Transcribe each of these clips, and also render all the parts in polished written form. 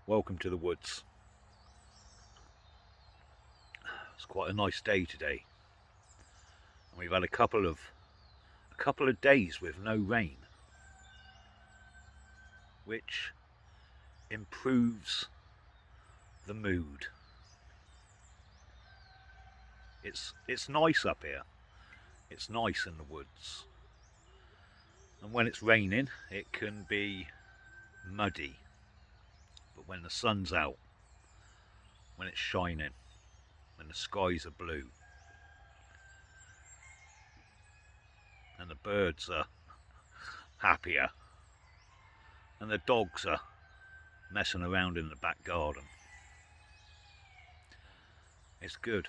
Welcome to the woods. It's quite a nice day today. And we've had a couple of days with no rain, which improves the mood. It's nice up here. It's nice in the woods. And when it's raining, it can be muddy. But when the sun's out, when it's shining, when the skies are blue, and the birds are happier, and the dogs are messing around in the back garden, it's good.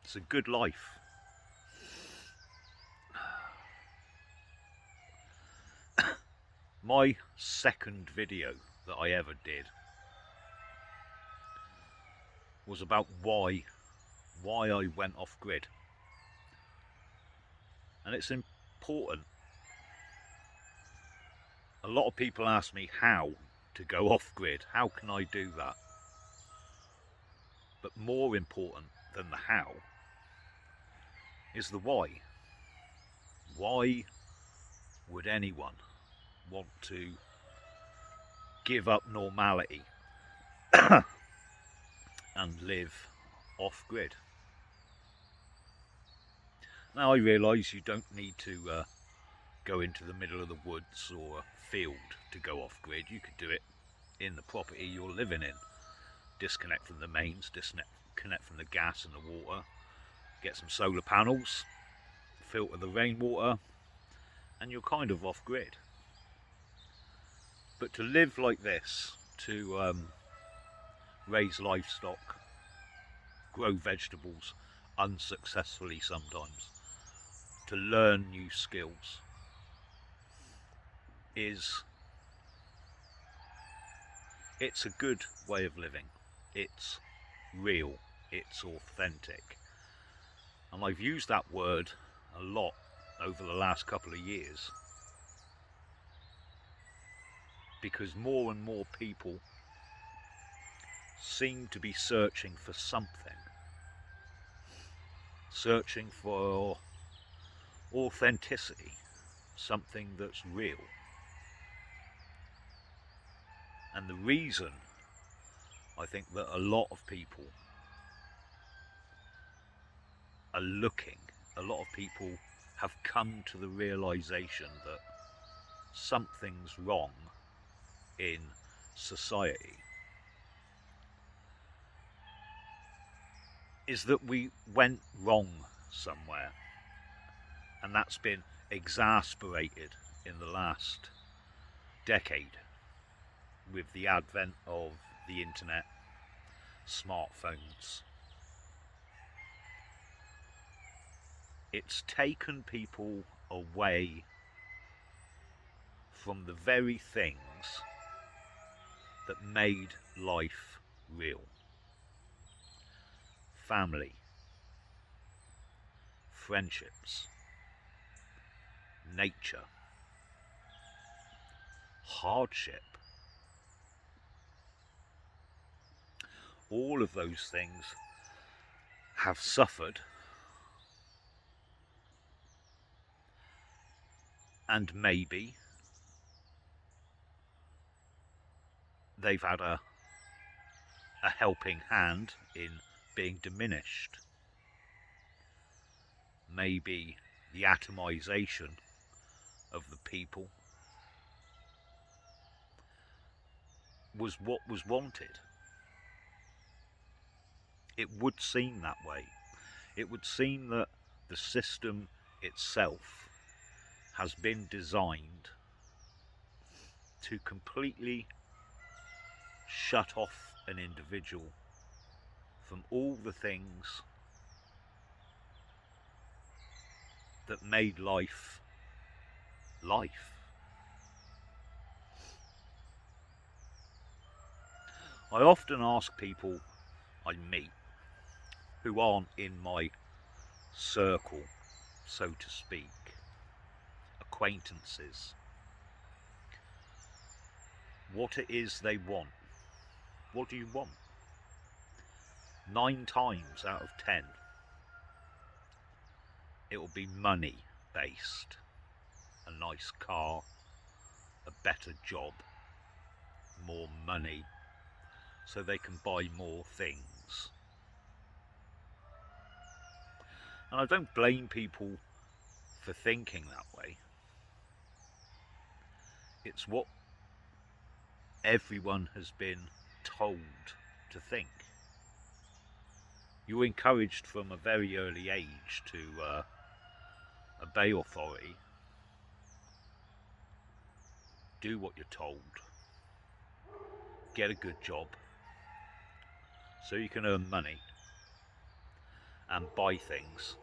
It's a good life. My second video that I ever did was about why I went off grid. And it's important. A lot of people ask me how to go off grid. How can I do that? But more important than the how is the why. Why would anyone want to give up normality and live off grid? Now I realise you don't need to go into the middle of the woods or a field to go off grid. You could do it in the property you're living in. Disconnect from the mains, disconnect from the gas and the water, get some solar panels, filter the rainwater, and you're kind of off grid. But to live like this, to raise livestock, grow vegetables unsuccessfully sometimes, to learn new skills, it's a good way of living. It's real, it's authentic. And I've used that word a lot over the last couple of years because more and more people seem to be searching for something, searching for authenticity, something that's real. And the reason I think that a lot of people are looking, a lot of people have come to the realization that something's wrong in society, is that we went wrong somewhere, and that's been exasperated in the last decade with the advent of the internet, smartphones. It's taken people away from the very things that made life real. Family, friendships, nature, hardship. All of those things have suffered, and maybe they've had a helping hand in being diminished. Maybe the atomization of the people was what was wanted. It would seem that way. It would seem that the system itself has been designed to completely shut off an individual from all the things that made life life. I often ask people I meet who aren't in my circle, so to speak, acquaintances, what it is they want. What do you want? 9 times out of 10, it will be money based. A nice car, a better job, more money, so they can buy more things. And I don't blame people for thinking that way. It's what everyone has been told to think. You're encouraged from a very early age to obey authority, do what you're told, get a good job so you can earn money and buy things,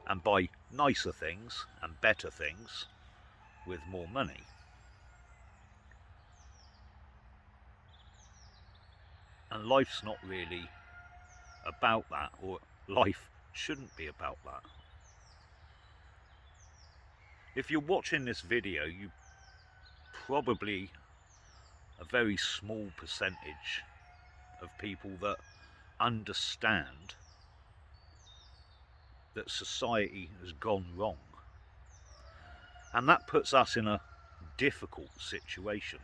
and buy nicer things and better things with more money. And life's not really about that, or life shouldn't be about that. If you're watching this video, you probably a very small percentage of people that understand that society has gone wrong, and that puts us in a difficult situation.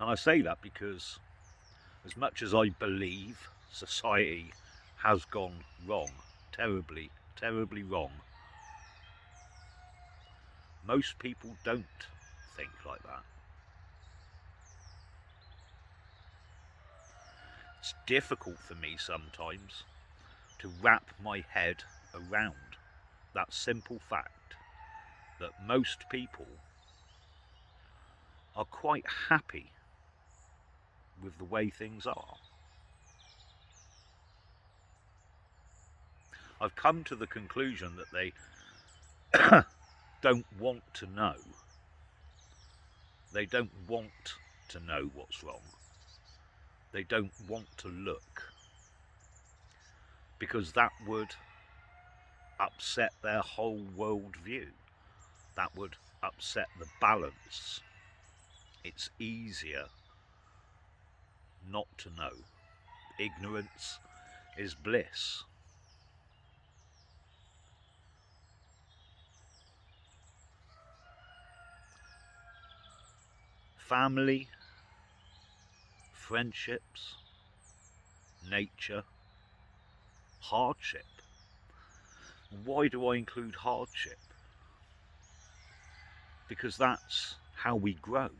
And I say that because as much as I believe society has gone wrong, terribly, terribly wrong, most people don't think like that. It's difficult for me sometimes to wrap my head around that simple fact that most people are quite happy with the way things are. I've come to the conclusion that they don't want to know. They don't want to know what's wrong. They don't want to look, because that would upset their whole world view. That would upset the balance. It's easier not to know. Ignorance is bliss. Family, friendships, nature, hardship. Why do I include hardship? Because that's how we grow.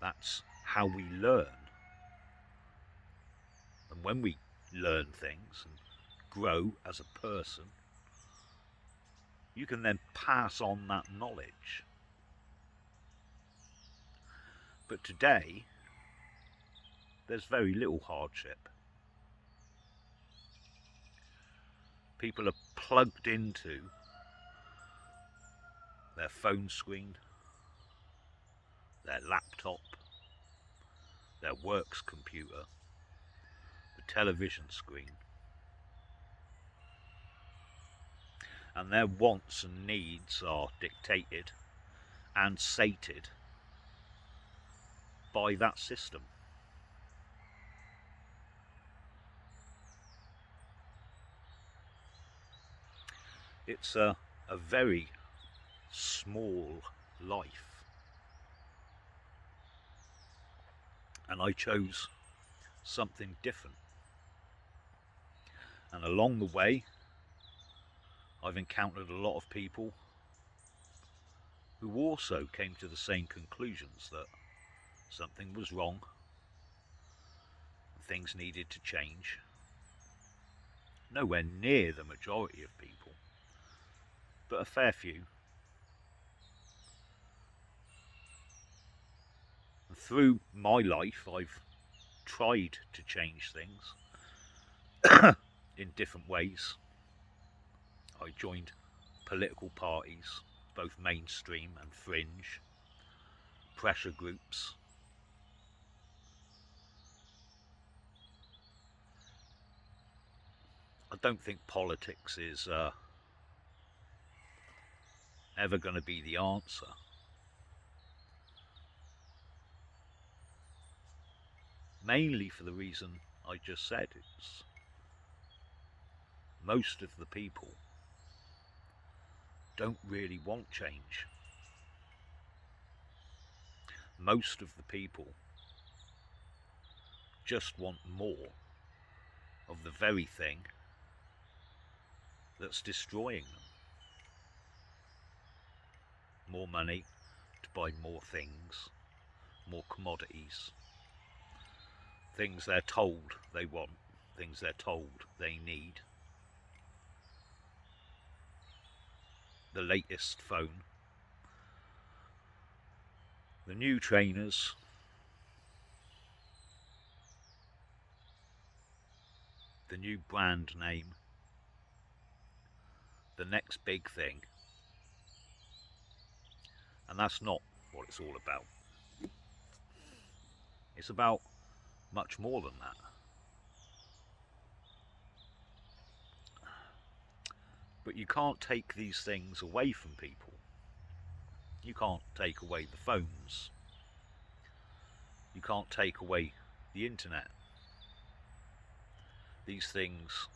That's how we learn. And when we learn things and grow as a person, you can then pass on that knowledge. But today, there's very little hardship. People are plugged into their phone screen, their laptop, their works computer, the television screen, and their wants and needs are dictated and sated by that system. It's a very small life, and I chose something different. And along the way, I've encountered a lot of people who also came to the same conclusions, that something was wrong, things needed to change. Nowhere near the majority of people, but a fair few. And through my life, I've tried to change things in different ways. I joined political parties, both mainstream and fringe, pressure groups. I don't think politics is ever going to be the answer. Mainly for the reason I just said. It's most of the people don't really want change. Most of the people just want more of the very thing that's destroying them. More money to buy more things, more commodities, things they're told they want, things they're told they need. The latest phone, the new trainers, the new brand name, the next big thing. And that's not what it's all about. It's about much more than that. But you can't take these things away from people. You can't take away the phones. You can't take away the internet. These things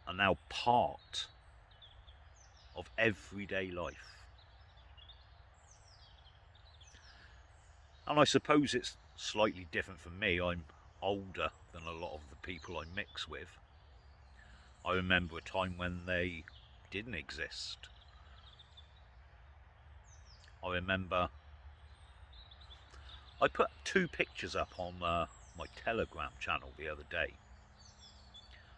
are now part of everyday life. And I suppose it's slightly different for me. I'm older than a lot of the people I mix with. I remember a time when they didn't exist. I remember I put 2 pictures up on my Telegram channel the other day.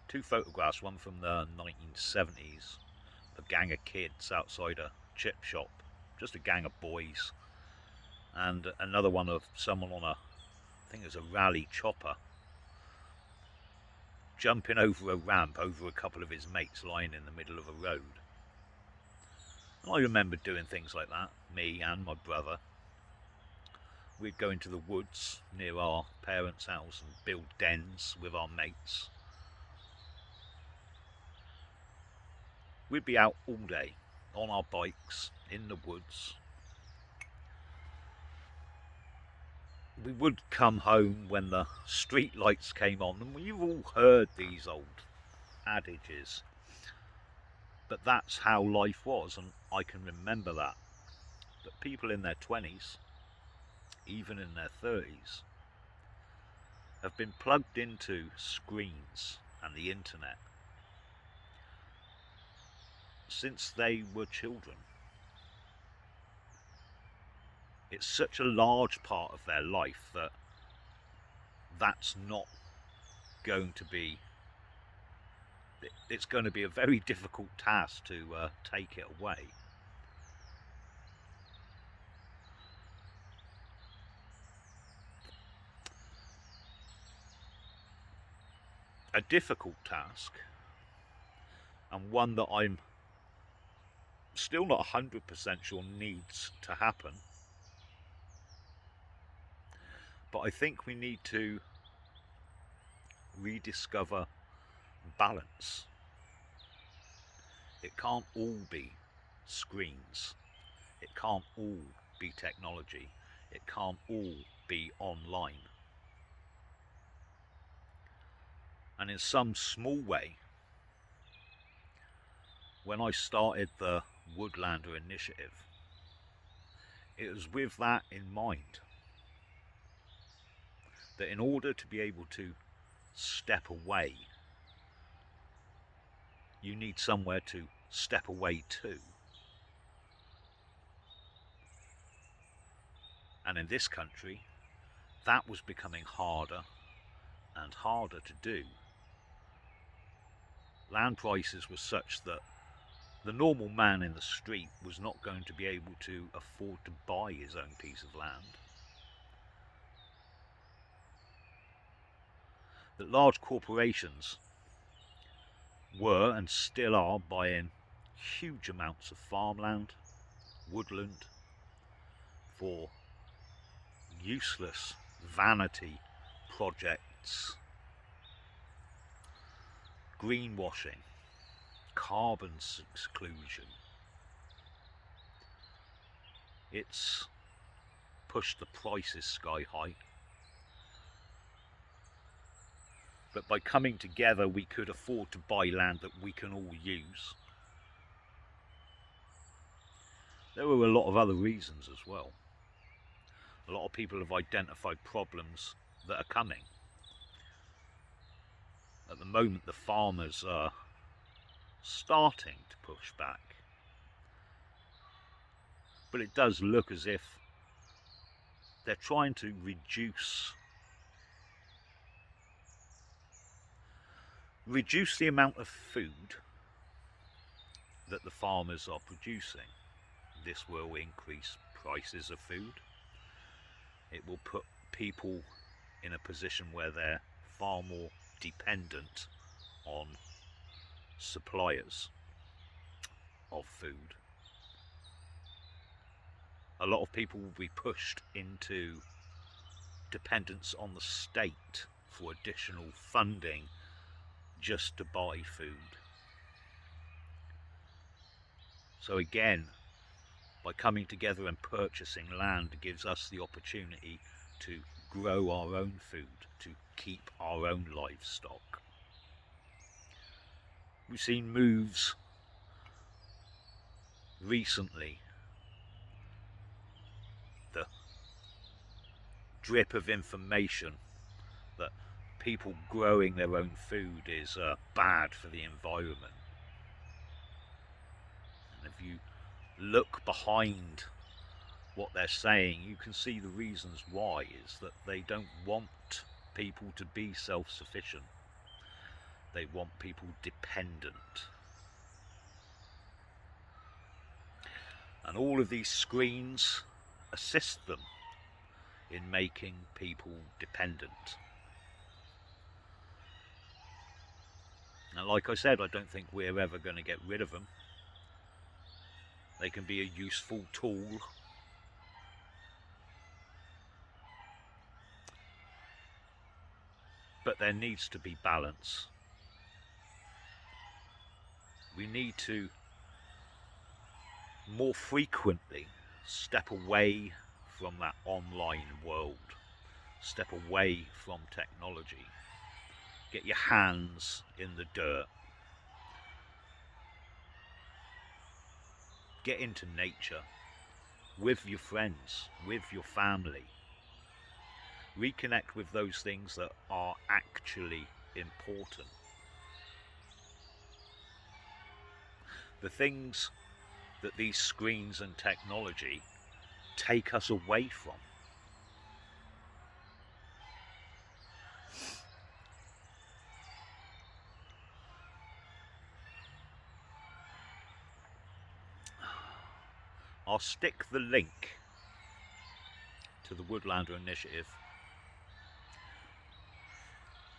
2 photographs, one from the 1970s, a gang of kids outside a chip shop, just a gang of boys, and another one of someone on I think it was a rally chopper, jumping over a ramp over a couple of his mates lying in the middle of a road. And I remember doing things like that, me and my brother. We'd go into the woods near our parents' house and build dens with our mates. We'd be out all day on our bikes in the woods. We would come home when the street lights came on, and you've all heard these old adages, but that's how life was, and I can remember that. But people in their 20s, even in their 30s, have been plugged into screens and the internet since they were children. It's such a large part of their life that that's not going to be, it's going to be a very difficult task to take it away. A difficult task, and one that I'm still not 100% sure needs to happen. But I think we need to rediscover balance. It can't all be screens. It can't all be technology. It can't all be online. And in some small way, when I started the Woodlander initiative, it was with that in mind. That in order to be able to step away, you need somewhere to step away to. And in this country, that was becoming harder and harder to do. Land prices were such that the normal man in the street was not going to be able to afford to buy his own piece of land. That large corporations were and still are buying huge amounts of farmland, woodland, for useless vanity projects, greenwashing, carbon exclusion, It's pushed the prices sky high. But by coming together, we could afford to buy land that we can all use. There were a lot of other reasons as well. A lot of people have identified problems that are coming. At the moment, the farmers are starting to push back. But it does look as if they're trying to reduce the amount of food that the farmers are producing. This will increase prices of food. It will put people in a position where they're far more dependent on suppliers of food. A lot of people will be pushed into dependence on the state for additional funding just to buy food. So again, by coming together and purchasing land gives us the opportunity to grow our own food, to keep our own livestock. We've seen moves recently. The drip of information that people growing their own food is bad for the environment. And if you look behind what they're saying, you can see the reasons why is that they don't want people to be self-sufficient. They want people dependent. And all of these screens assist them in making people dependent. And like I said, I don't think we're ever going to get rid of them. They can be a useful tool. But there needs to be balance. We need to more frequently step away from that online world. Step away from technology. Get your hands in the dirt. Get into nature with your friends, with your family. Reconnect with those things that are actually important. The things that these screens and technology take us away from. I'll stick the link to the Woodlander initiative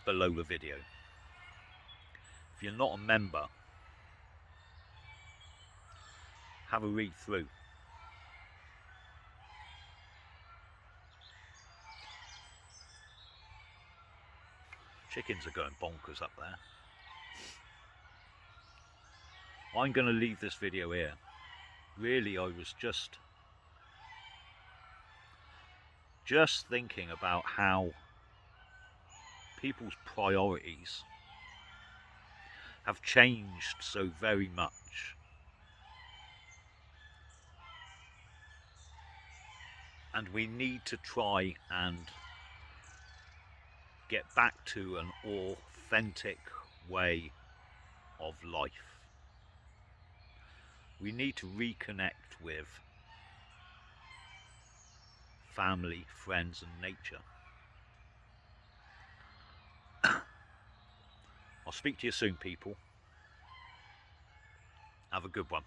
below the video. If you're not a member, have a read through. Chickens are going bonkers up there. I'm going to leave this video here. Really, I was just thinking about how people's priorities have changed so very much. And we need to try and get back to an authentic way of life. We need to reconnect with family, friends and nature. I'll speak to you soon, people. Have a good one.